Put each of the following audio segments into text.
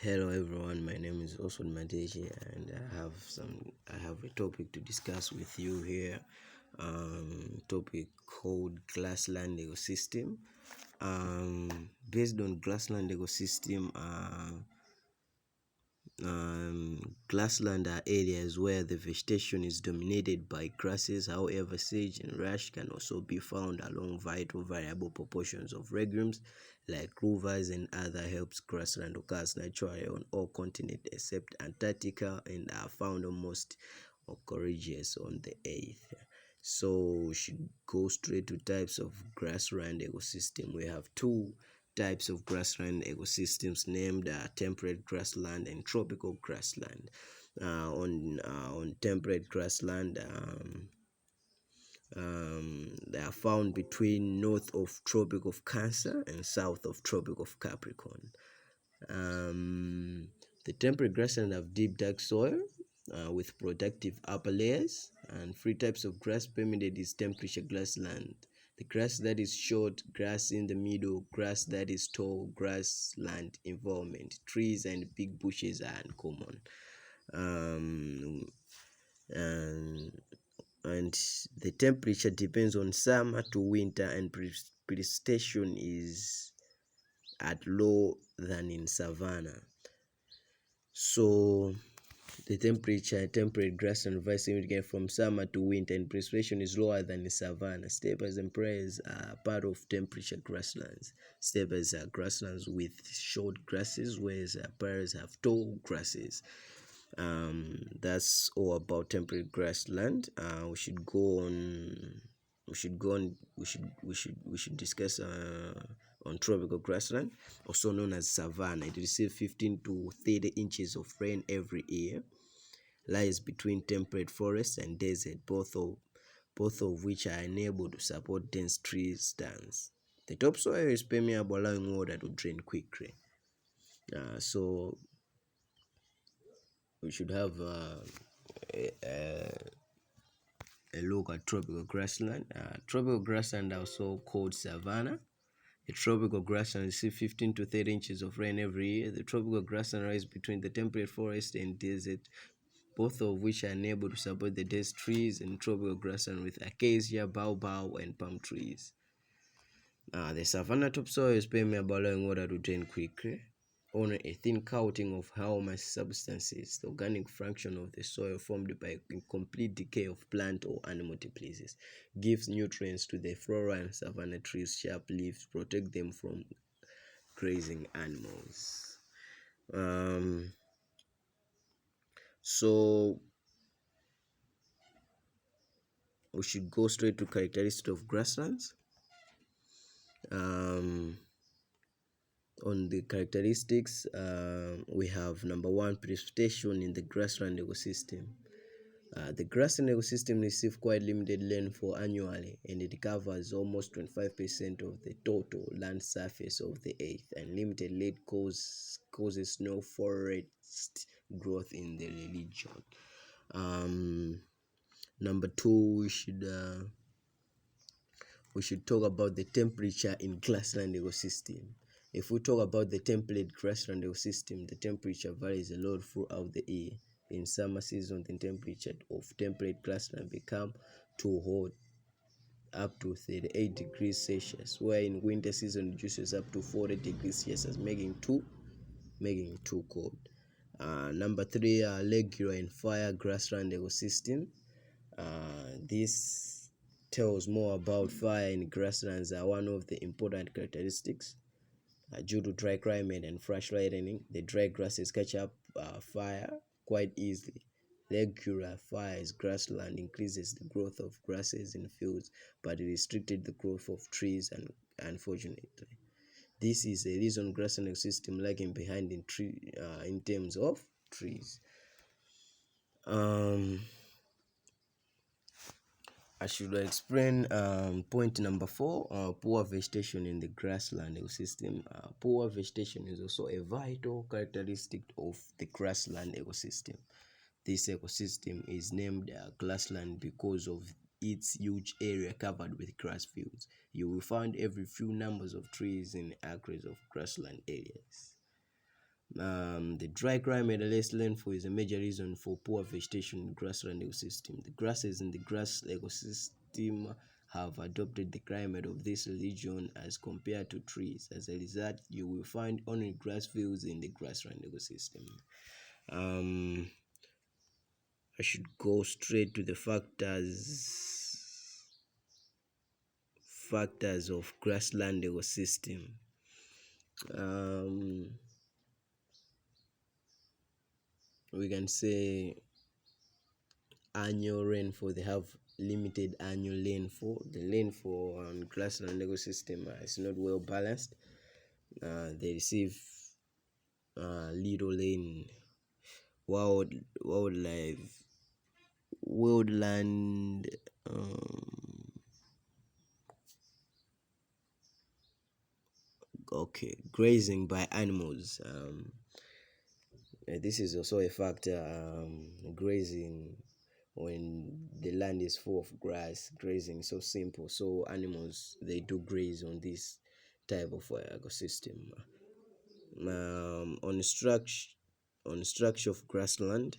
Hello everyone, my name is Oswald Madeji and I have a topic to discuss with you here. Topic called grassland ecosystem. Based on grassland ecosystem, grassland are areas where the vegetation is dominated by grasses. However, sage and rush can also be found along vital variable proportions of legumes like clovers and other herbs. Grassland occurs naturally on all continents except Antarctica and are found almost courageous on the earth. So we should go straight to types of grassland ecosystem. We have two types of grassland ecosystems named temperate grassland and tropical grassland. On temperate grassland, they are found between north of Tropic of Cancer and south of Tropic of Capricorn. The temperate grassland have deep dark soil with productive upper layers, and three types of grass permitted is temperature grassland. The grass that is short, grass in the middle, grass that is tall, grassland environment. Trees and big bushes are uncommon. Um, and, and the temperature depends on summer to winter, and precipitation is at low than in savanna. So the temperate grassland varies significantly from summer to winter, and precipitation is lower than in savanna. Steppes and prairies are part of temperature grasslands. Steppes are grasslands with short grasses, whereas prairies have tall grasses. That's all about temperate grassland. We should go on. We should go on. We should discuss on tropical grassland, also known as savanna. It receives 15 to 30 inches of rain every year. Lies between temperate forests and desert, both of which are unable to support dense tree stands. The topsoil is permeable, allowing water to drain quickly. So we should have a look at tropical grassland. Tropical grassland, also called savanna. A tropical grassland receives 15 to 30 inches of rain every year. The tropical grassland lies between the temperate forest and desert, both of which are unable to support the dense trees in tropical grassland with acacia, baobab, and palm trees. The savanna topsoil is permeable, allowing water to drain quickly. Only a thin coating of humus substances, the organic fraction of the soil formed by incomplete decay of plant or animal depletions, gives nutrients to the flora and savanna trees. Sharp leaves protect them from grazing animals. So we should go straight to characteristics of grasslands. On the characteristics, we have number one, precipitation in the grassland ecosystem. The grassland ecosystem receives quite limited rainfall annually, and it covers almost 25% of the total land surface of the earth, and limited rain causes no forest growth in the region. Number two, we should talk about the temperature in grassland ecosystem. If we talk about the temperate grassland ecosystem, the temperature varies a lot throughout the year. In summer season, the temperature of temperate grassland become too hot, up to 38 degrees Celsius, where in winter season reduces up to 40 degrees Celsius, making too cold. Number three, regular and fire grassland ecosystem. This tells more about fire in grasslands. Are one of the important characteristics. Due to dry climate and fresh lightning, the dry grasses catch up fire quite easily. Regular fires grassland increases the growth of grasses in fields, but it restricted the growth of trees, and unfortunately, this is a reason grassland system lagging behind in terms of trees. I should explain point number four, poor vegetation in the grassland ecosystem. Poor vegetation is also a vital characteristic of the grassland ecosystem. This ecosystem is named grassland because of its huge area covered with grass fields. You will find every few numbers of trees in acres of grassland areas. The dry climate and less rainfall is a major reason for poor vegetation in grassland ecosystem. The grasses in the grass ecosystem have adopted the climate of this region as compared to trees. As a result, you will find only grass fields in the grassland ecosystem. Um, I should go straight to the factors of grassland ecosystem. Um, we can say annual rainfall. They have limited annual rainfall. The rainfall on grassland ecosystem is not well balanced. They receive little rain. Wildlife, wildland. Okay, grazing by animals. This is also a factor. Grazing, when the land is full of grass, grazing so simple, so animals they do graze on this type of ecosystem. On structure of grassland,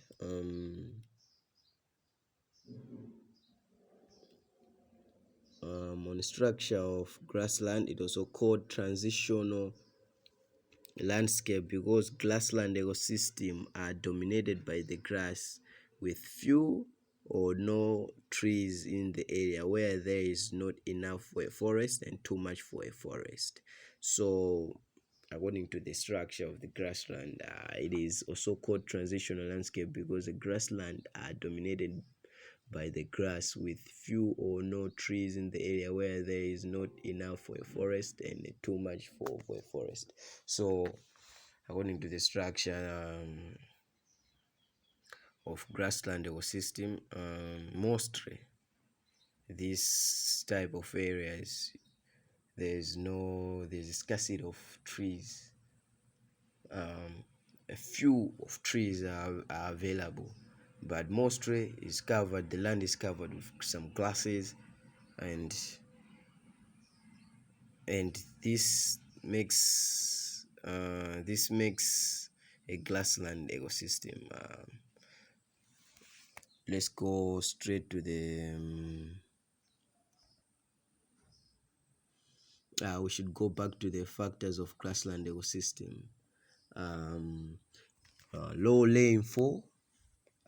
on the structure of grassland, it also called transitional landscape, because grassland ecosystem are dominated by the grass with few or no trees in the area, where there is not enough for a forest and too much for a forest. So according to the structure of the grassland, it is also called transitional landscape because the grassland are dominated by the grass with few or no trees in the area, where there is not enough for a forest and too much for a forest. So according to the structure of grassland ecosystem, mostly this type of areas, there's a scarcity of trees. A few of trees are available, but mostly is covered, the land is covered with some grasses, and this makes a grassland ecosystem. Let's go straight to the we should go back to the factors of grassland ecosystem. Low rainfall,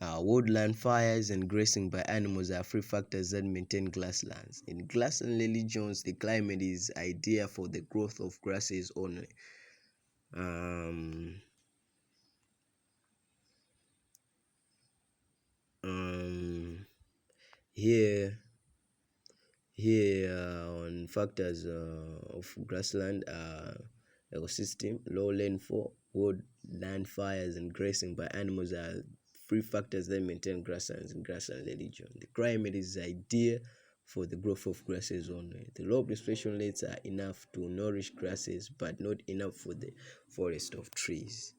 woodland fires, and grazing by animals are three factors that maintain grasslands. In grassland regions, the climate is ideal for the growth of grasses only. Um, um, here on factors of grassland ecosystem, low rainfall, woodland fires, and grazing by animals are three factors that maintain grasslands in grassland region. The climate is ideal for the growth of grasses only. The low precipitation rates are enough to nourish grasses, but not enough for the forest of trees.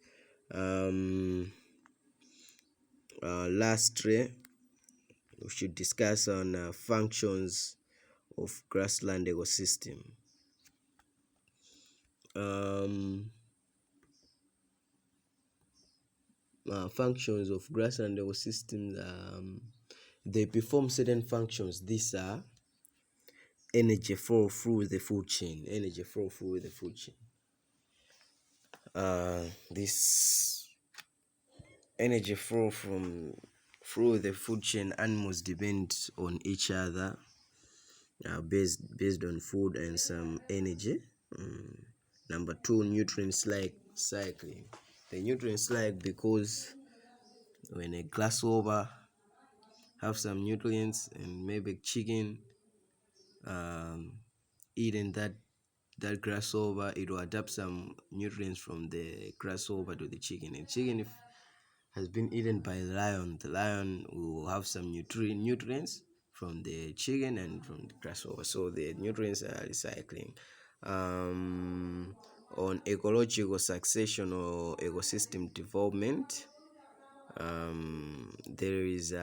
Lastly, we should discuss on functions of grassland ecosystem. Functions of grassland ecosystems, they perform certain functions. These are energy flow through the food chain. This energy flow through the food chain, animals depend on each other, based on food and some energy. Number two, nutrients like cycling. The nutrients like, because when a grasshopper have some nutrients, and maybe chicken eating that grasshopper, it will adapt some nutrients from the grasshopper to the chicken. And chicken, if has been eaten by the lion will have some nutrients from the chicken and from the grasshopper. So the nutrients are recycling. On ecological succession or ecosystem development, there is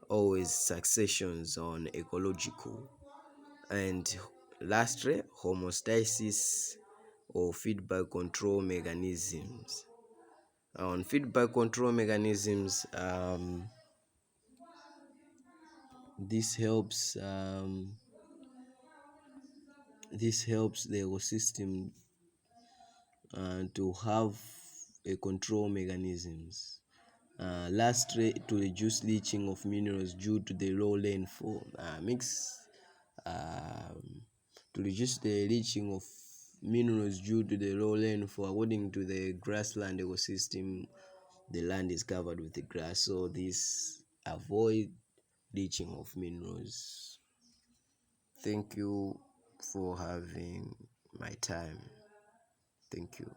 always successions on ecological. And lastly, homeostasis or feedback control mechanisms. On feedback control mechanisms, this helps the ecosystem to have a control mechanisms. Lastly, to reduce leaching of minerals due to the low rainfall. To reduce the leaching of minerals due to the low rainfall, according to the grassland ecosystem, the land is covered with the grass, so this avoid leaching of minerals. Thank you for having my time. Thank you.